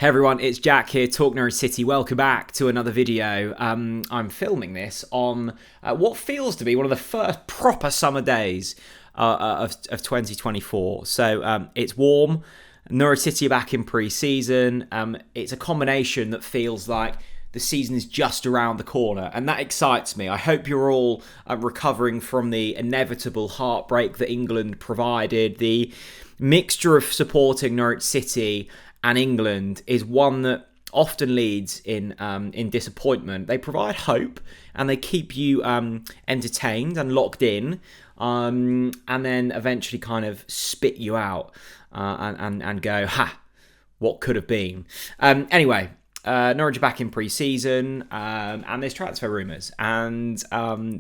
Hey everyone, it's Jack here, TalkNorwichCity. Welcome back to another video. I'm filming this on what feels to be one of the first proper summer days of 2024. So it's warm. Norwich City are back in pre-season. It's a combination that feels like the season is just around the corner, and that excites me. I hope you're all recovering from the inevitable heartbreak that England provided. The mixture of supporting Norwich City and England is one that often leads in disappointment. They provide hope and they keep you entertained and locked in, and then eventually kind of spit you out and go, ha, what could have been. Anyway, Norwich are back in pre-season, and there's transfer rumours, and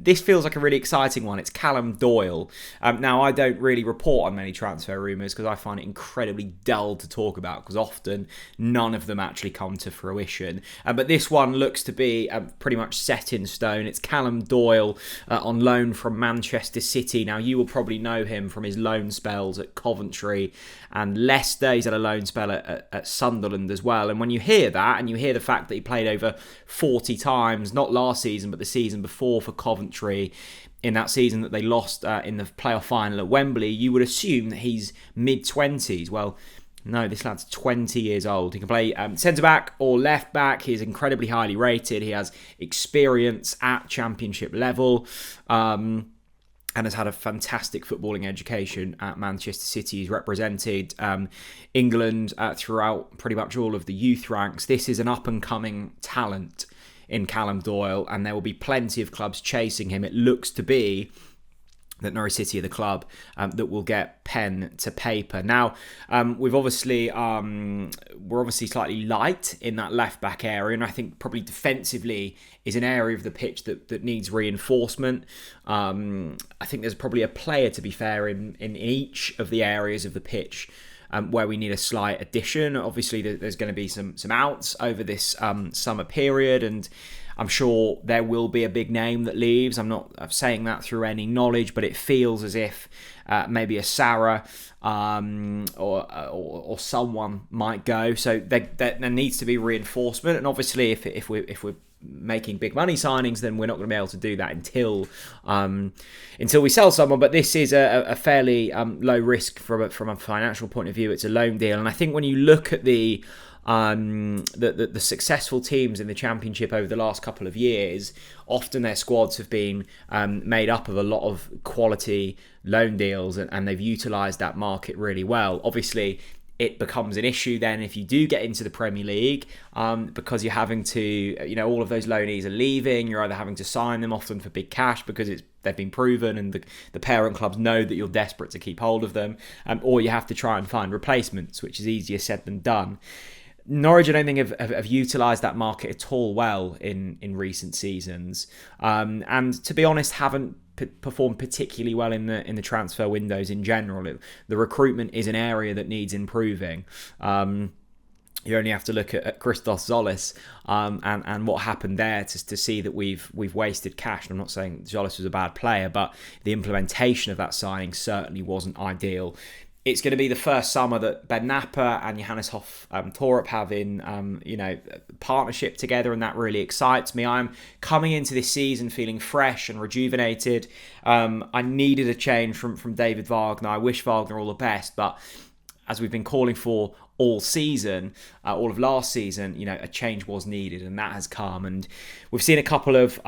this feels like a really exciting one. It's Callum Doyle. Now, I don't really report on many transfer rumours because I find it incredibly dull to talk about, because often none of them actually come to fruition. But this one looks to be pretty much set in stone. It's Callum Doyle on loan from Manchester City. Now, you will probably know him from his loan spells at Coventry and Leicester. He's had a loan spell at Sunderland as well. And when you hear that, and you hear the fact that he played over 40 times, not last season, but the season before for Coventry, in that season that they lost in the playoff final at Wembley, you would assume that he's mid-20s. Well, no, this lad's 20 years old. He can play centre-back or left-back. He's incredibly highly rated. He has experience at championship level. And has had a fantastic footballing education at Manchester City. He's represented England throughout pretty much all of the youth ranks. This is an up-and-coming talent in Callum Doyle, and there will be plenty of clubs chasing him. It looks to be that Norwich City are the club that will get pen to paper. Now, we're obviously slightly light in that left back area, and I think probably defensively is an area of the pitch that needs reinforcement. I think there's probably a player, to be fair, in each of the areas of the pitch where we need a slight addition. Obviously, there's going to be some outs over this summer period, and I'm sure there will be a big name that leaves. I'm not saying that through any knowledge, but it feels as if maybe a Sarah or someone might go. So there needs to be reinforcement, and obviously, if we're making big money signings, then we're not going to be able to do that until we sell someone. But this is a fairly low risk from a financial point of view. It's a loan deal, and I think when you look at the successful teams in the Championship over the last couple of years, often their squads have been made up of a lot of quality loan deals, and they've utilised that market really well. Obviously, it becomes an issue then if you do get into the Premier League, because you're having to, all of those loanees are leaving. You're either having to sign them often for big cash because they've been proven and the parent clubs know that you're desperate to keep hold of them, or you have to try and find replacements, which is easier said than done. Norwich, I don't think, have utilised that market at all well in recent seasons, and to be honest, haven't performed particularly well in the transfer windows in general. The recruitment is an area that needs improving. You only have to look at Christos Zolis and what happened there to see that we've wasted cash. And I'm not saying Zolis was a bad player, but the implementation of that signing certainly wasn't ideal. It's going to be the first summer that Ben Napper and Johannes Torup have in partnership together, and that really excites me. I'm coming into this season feeling fresh and rejuvenated. I needed a change from David Wagner. I wish Wagner all the best, but as we've been calling for all season, all of last season, a change was needed, and that has come. And we've seen a couple of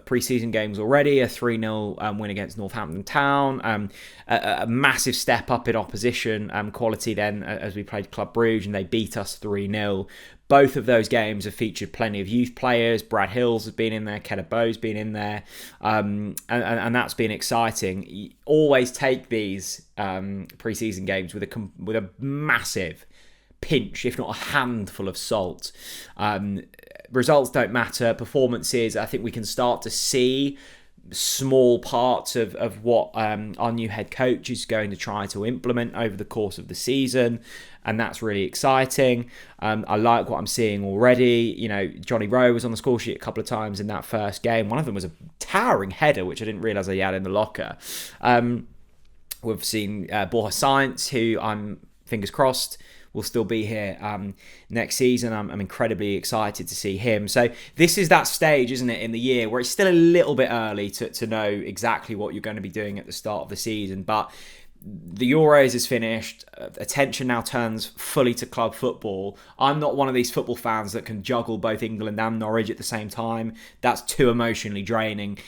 pre-season games already, a 3-0 win against Northampton Town, a massive step up in opposition quality then as we played Club Brugge, and they beat us 3-0. Both of those games have featured plenty of youth players. Brad Hills has been in there, Kenneth Bowe's been in there, and that's been exciting. You always take these pre-season games with a massive pinch, if not a handful of salt. Results don't matter. Performances, I think we can start to see small parts of what our new head coach is going to try to implement over the course of the season, and that's really exciting. I like what I'm seeing already. Johnny Rowe was on the score sheet a couple of times in that first game. One of them was a towering header, which I didn't realise he had in the locker. We've seen Borja Sainz, who I'm fingers crossed will still be here next season. I'm incredibly excited to see him. So this is that stage, isn't it, in the year where it's still a little bit early to know exactly what you're going to be doing at the start of the season, but the Euros is finished. Attention now turns fully to club football. I'm not one of these football fans that can juggle both England and Norwich at the same time. That's too emotionally draining.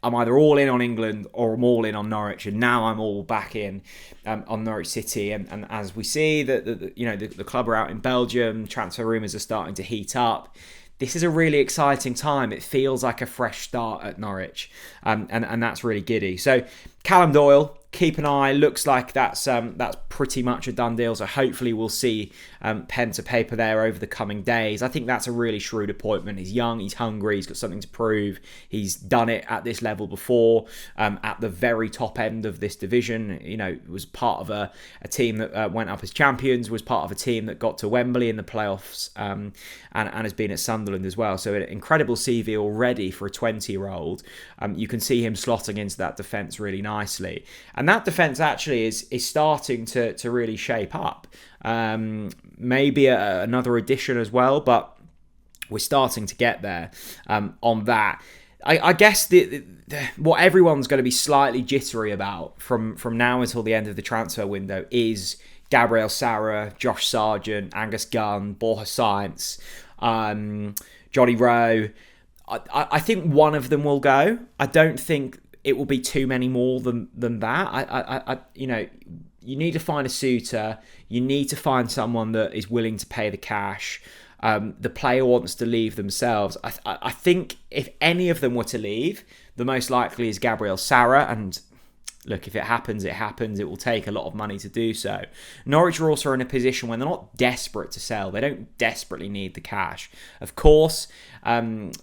I'm either all in on England or I'm all in on Norwich, and now I'm all back in on Norwich City. And as we see that the club are out in Belgium, transfer rumours are starting to heat up. This is a really exciting time. It feels like a fresh start at Norwich, and that's really giddy. So Callum Doyle, keep an eye. Looks like that's pretty much a done deal. So hopefully we'll see pen to paper there over the coming days. I think that's a really shrewd appointment. He's young, he's hungry, he's got something to prove. He's done it at this level before, at the very top end of this division. Was part of a team that went up as champions, was part of a team that got to Wembley in the playoffs, and has been at Sunderland as well. So an incredible CV already for a 20-year-old. You can see him slotting into that defence really nicely. And that defence actually is starting to really shape up. Maybe another addition as well, but we're starting to get there on that. I guess what everyone's going to be slightly jittery about from now until the end of the transfer window is Gabriel Sara, Josh Sargent, Angus Gunn, Borja Sainz, Johnny Rowe. I think one of them will go. I don't think it will be too many more than that. You need to find a suitor. You need to find someone that is willing to pay the cash. The player wants to leave themselves. I think if any of them were to leave, the most likely is Gabriel Sara. And look, if it happens, it happens. It will take a lot of money to do so. Norwich are also in a position when they're not desperate to sell. They don't desperately need the cash. Of course, when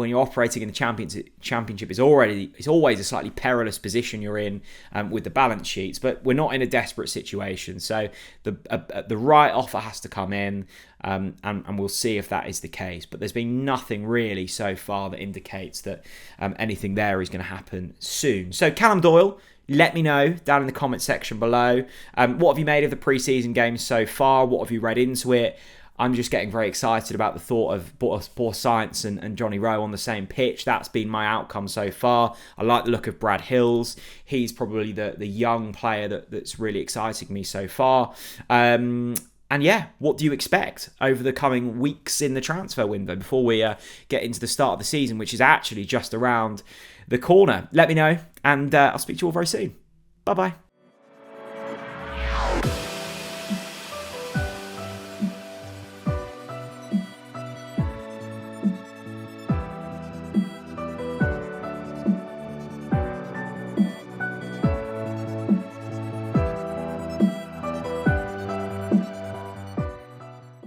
you're operating in the championship, it's always a slightly perilous position you're in with the balance sheets. But we're not in a desperate situation, so the right offer has to come in, and we'll see if that is the case. But there's been nothing really so far that indicates that anything there is going to happen soon. So Callum Doyle, let me know down in the comment section below. What have you made of the pre-season games so far? What have you read into it? I'm just getting very excited about the thought of Borja Sainz and Johnny Rowe on the same pitch. That's been my outcome so far. I like the look of Brad Hills. He's probably the young player that's really exciting me so far. And yeah, what do you expect over the coming weeks in the transfer window before we get into the start of the season, which is actually just around the corner? Let me know, and I'll speak to you all very soon. Bye-bye.